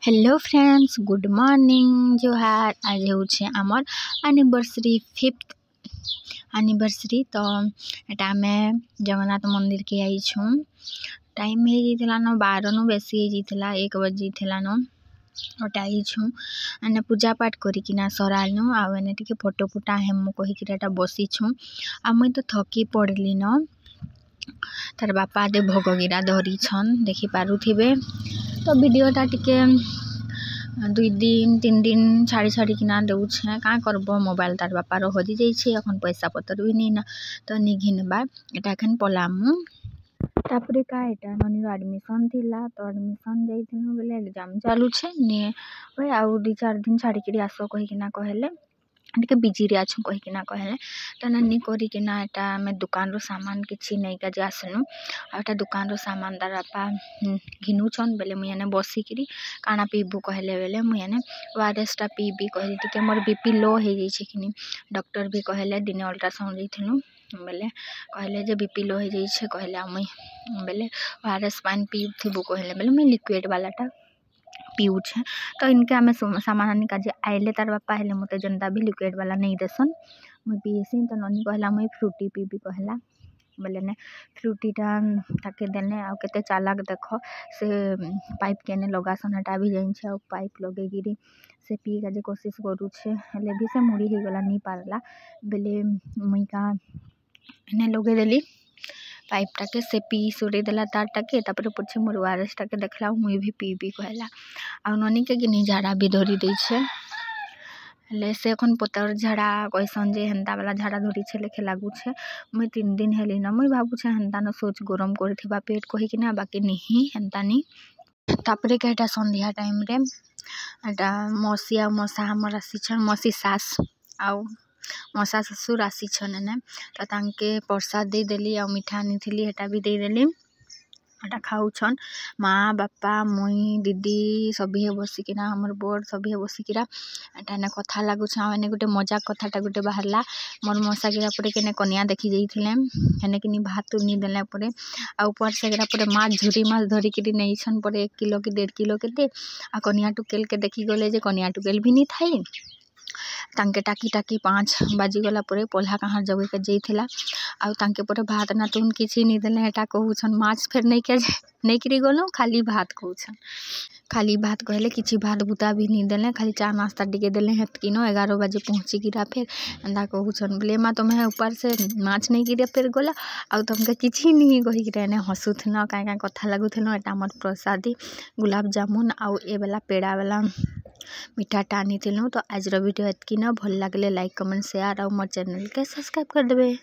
Hello friends, good morning. जो है आज होछे आमर एनिवर्सरी 5th एनिवर्सरी। तो एटा में जगन्नाथ मंदिर के आई छूँ। टाइम हो न 12 नु बेसी हो 1 बजे न ओटा आई छूँ। एने पूजा पाठ करिकिना सरालनु आ एने टिके फोटो फुटा हेमु कहिकिरा एटा बसी छूँ। आ मुई तो थकी पड़ली न। तार बापा दे भोग गिरा धरी छन देखि पारुथिबे। तो वीडियोटा टिके 2 दिन 3 दिन छाड़ी किना देउछे। का करब, मोबाइल तार बापार हजि जाइछे, अखन पैसा पतर भी नहीं ना। तो निघिनबा एटा एखन पलामु। तापरे का एटा ननीर एडमिशन थिला। तो एडमिशन जाइथिनु बेले एग्जाम चालू छे ने ओए आउ 2-4 दिन छाड़ी किरी आसो कहिकिना कहले। टिके बिजी रे आछु कहिकिना कहले। तो नन्नी करिकिना एटा में दुकान रो सामान किछि नै का जासनु। आ एटा दुकान रो सामान तार बापा घिनु छन बेले मुई एने बसिकिरी काना पीबू कहले बेले मुई एने ओआरएस टा पीबी कहले। टिके मोर बीपी लो हो जाइछे किनी। डॉक्टर भी कहले दिने अल्ट्रासाउंड जाइथिनु बेले कहले जे बीपी लो हो जाइछे कहले। आ मुई बेले ओआरएस पानी पीथिबू कहले बेले मुई लिक्विड वालाटा पीउछे। तो इनके आमे सामान आनी काजे आइले तार बापा हेले मते जनता भी लिक्विड वाला नहीं देसन मुई पीसी। तो ननी कहला मुई फ्रूटी पीबी कहला बेले ने फ्रूटीटा ताके देने। आ केते चालाक देखो से पाइप केने लगासन हटा भी जाइछे। आ पाइप लगे गिरी से पी काजे कोशिश करूछे हेले भी से मुड़ी हे गला नहीं पारला बेले मुई का एने लगे देली पाइप टाके से पी सुरे देला तार टाके। तापरे पछे मोर ओआरएस टाके देखला मुई भी पीबी कहला। आ ननी के गिनी झाड़ा भी धरी दैछे हेले से एखन पतर झाड़ा कैसन जे हेंता वाला झाड़ा धरी छे लेखे लागुछे। मुई 3 दिन हेली न मुई भाबुछे हेंता न सोच गरम करथिबा पेट कहिकिना बाकी नहीं हेंता नहीं। तापरे के एटा संध्या टाइम रे एटा मौसी आ मौसा हमर आसी छन। मौसी सास आउ मौसा ससुर आसी छन ने। तो तांके प्रसाद दे देली आ मिठा आनीथिली हेटा भी दे देली। एटा खाउ छन माँ बापा मुई दीदी सभी हे बसिकिना हमर बोर सभी हे बसिकिरा एटा ने कथा लागु छ। एने गुटे मजाक कथाटा गुटे बाहरला मोर मौसा गिरा परे केने कन्या देखि जाइथिले हेने किनी भात उनी देला परे। आ ऊपर से गिरा परे माछ झुरी माछ धरी किरी नहीं छन परे 1 किलो की 1.5 किलो के दे। आ कन्या टुकेल के देखि गले जे कन्या टुकेल भी नहीं थाई। तांके टाकी 5 बाजी गला परे पोल्हा कहाँ जगे के जइथिला। आ तांके परे भात ना तुन किछि नहीं देले हेटा कहू छन माछ फेर नहीं के नहीं किरी गलो खाली भात कहू छन। खाली भात कहले किछि भात बुता भी नहीं देले खाली चा नाश्ता टिके देले हेत कि न 11 बजे पहुंची गिरा फेर एंदा कहू छन बोले माँ तुम्हें ऊपर से माछ नहीं गिरे फेर गला आ तुमके किछि नहीं कहि गिरे ने हसुथ न काई कथा लागुथ न। एटा हमर प्रसादी गुलाब जामुन आउ ए वाला पेड़ा वाला मिठा टानी थिलु। तो आज वीडियो एतकी न भल लागले लाइक कमेंट शेयर और मोर चैनल के सब्सक्राइब कर देबे।